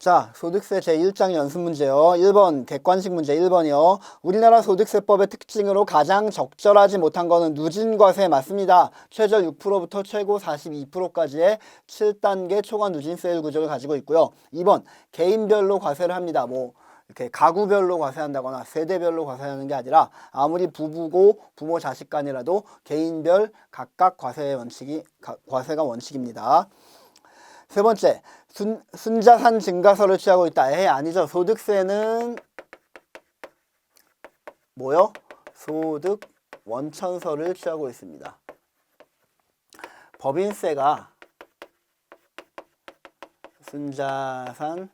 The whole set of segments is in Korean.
자, 소득세 제1장 연습 문제요. 1번 객관식 문제 1번이요. 우리나라 소득세법의 특징으로 가장 적절하지 못한 거는 누진과세 맞습니다. 최저 6%부터 최고 42%까지의 7단계 초과 누진세율 구조를 가지고 있고요. 2번 개인별로 과세를 합니다. 뭐 이렇게 가구별로 과세한다거나 세대별로 과세하는 게 아니라 아무리 부부고 부모 자식 간이라도 개인별 각각 과세가 원칙입니다. 세 번째, 순자산 증가서를 취하고 있다. 아니죠. 소득세는 뭐요? 소득 원천서를 취하고 있습니다. 법인세가 순자산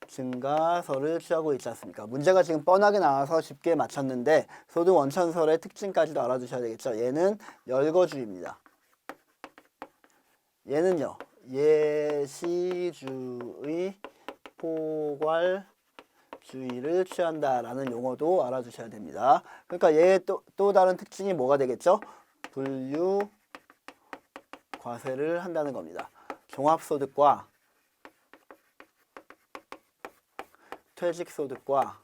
증가서를 취하고 있지 않습니까? 문제가 지금 뻔하게 나와서 쉽게 맞췄는데 소득 원천설의 특징까지도 알아두셔야 되겠죠. 얘는 열거주의입니다. 얘는요. 예시주의 포괄주의를 취한다라는 용어도 알아두셔야 됩니다. 그러니까 얘의 또 다른 특징이 뭐가 되겠죠? 분류 과세를 한다는 겁니다. 종합소득과 퇴직소득과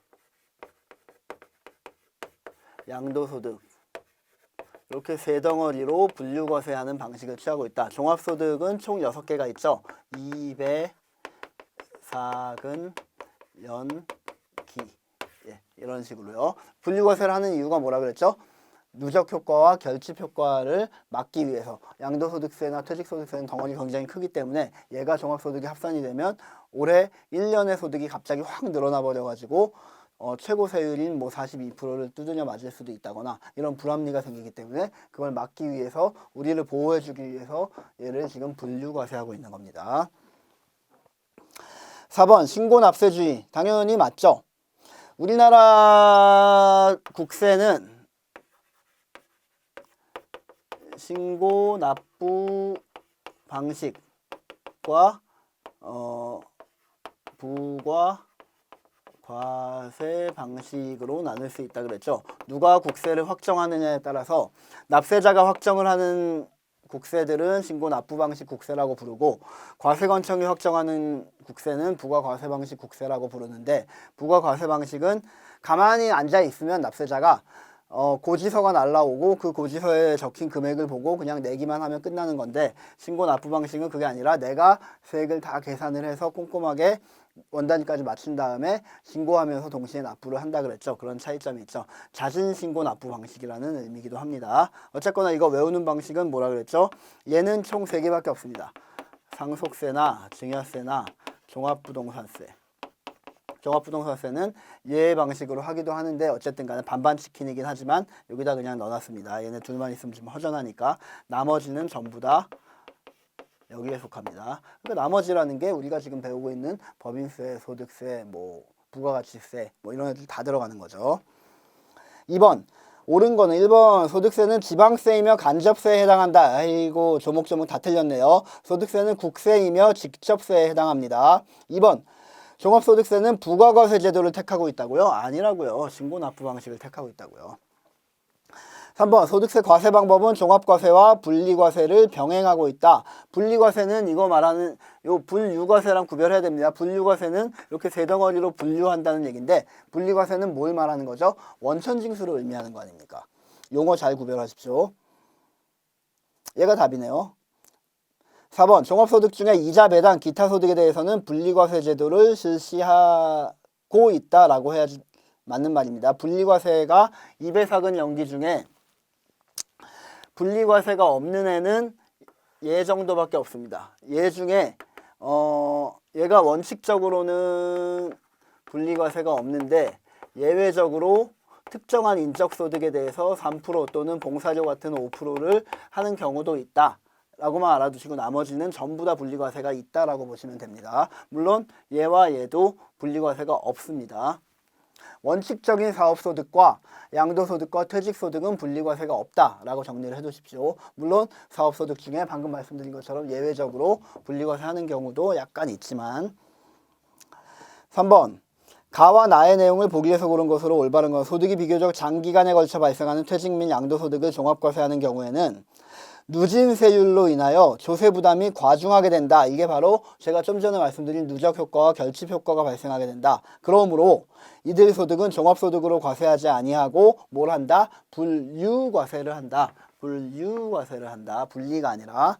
양도소득 이렇게 세 덩어리로 분류과세하는 방식을 취하고 있다. 종합소득은 총 6개가 있죠. 2배, 4근, 연기 이런 식으로요. 분류과세를 하는 이유가 뭐라 그랬죠? 누적효과와 결집효과를 막기 위해서. 양도소득세나 퇴직소득세는 덩어리 굉장히 크기 때문에 얘가 종합소득이 합산이 되면 올해 1년의 소득이 갑자기 확 늘어나 버려가지고 최고 세율인 뭐 42%를 두드려 맞을 수도 있다거나 이런 불합리가 생기기 때문에 그걸 막기 위해서 우리를 보호해주기 위해서 얘를 지금 분류과세하고 있는 겁니다. 4번 신고납세주의 당연히 맞죠. 우리나라 국세는 신고납부 방식과 부과 과세 방식으로 나눌 수 있다 그랬죠. 누가 국세를 확정하느냐에 따라서 납세자가 확정을 하는 국세들은 신고납부 방식 국세라고 부르고 과세관청이 확정하는 국세는 부가과세 방식 국세라고 부르는데 부가과세 방식은 가만히 앉아 있으면 납세자가 고지서가 날라오고 그 고지서에 적힌 금액을 보고 그냥 내기만 하면 끝나는 건데 신고납부 방식은 그게 아니라 내가 세액을 다 계산을 해서 꼼꼼하게 원단위까지 맞춘 다음에 신고하면서 동시에 납부를 한다 그랬죠. 그런 차이점이 있죠. 자진신고 납부 방식이라는 의미이기도 합니다. 어쨌거나 이거 외우는 방식은 뭐라 그랬죠? 얘는 총 3개밖에 없습니다. 상속세나 증여세나 종합부동산세. 종합부동산세는 얘 방식으로 하기도 하는데 어쨌든 간에 반반 치킨이긴 하지만 여기다 그냥 넣어놨습니다. 얘네 둘만 있으면 좀 허전하니까 나머지는 전부 다 여기에 속합니다. 그러니까 나머지라는 게 우리가 지금 배우고 있는 법인세, 소득세, 뭐 부가가치세 뭐 이런 애들 다 들어가는 거죠. 2번 옳은 거는 1번 소득세는 지방세이며 간접세에 해당한다. 아이고 조목조목 다 틀렸네요. 소득세는 국세이며 직접세에 해당합니다. 2번 종합소득세는 부가과세 제도를 택하고 있다고요? 아니라고요. 신고납부 방식을 택하고 있다고요. 3번 소득세 과세 방법은 종합과세와 분리과세를 병행하고 있다. 분리과세는 이거 말하는 요 분류과세랑 구별해야 됩니다. 분류과세는 이렇게 세 덩어리로 분류한다는 얘기인데 분리과세는 뭘 말하는 거죠? 원천징수를 의미하는 거 아닙니까? 용어 잘 구별하십시오. 얘가 답이네요. 4번 종합소득 중에 이자 배당 기타 소득에 대해서는 분리과세 제도를 실시하고 있다라고 해야지 맞는 말입니다. 분리과세가 2배사근 연기 중에 분리과세가 없는 애는 얘 정도밖에 없습니다. 얘 중에 얘가 원칙적으로는 분리과세가 없는데 예외적으로 특정한 인적소득에 대해서 3% 또는 봉사료 같은 5%를 하는 경우도 있다 라고만 알아두시고 나머지는 전부 다 분리과세가 있다라고 보시면 됩니다. 물론 얘와 얘도 분리과세가 없습니다. 원칙적인 사업소득과 양도소득과 퇴직소득은 분리과세가 없다라고 정리를 해두십시오. 물론 사업소득 중에 방금 말씀드린 것처럼 예외적으로 분리과세 하는 경우도 약간 있지만 3번 가와 나의 내용을 보기 위해서 고른 것으로 올바른 건 소득이 비교적 장기간에 걸쳐 발생하는 퇴직 및 양도소득을 종합과세하는 경우에는 누진세율로 인하여 조세 부담이 과중하게 된다. 이게 바로 제가 좀 전에 말씀드린 누적 효과와 결집 효과가 발생하게 된다. 그러므로 이들 소득은 종합소득으로 과세하지 아니하고 뭘 한다? 분류과세를 한다. 분류과세를 한다. 분리가 아니라.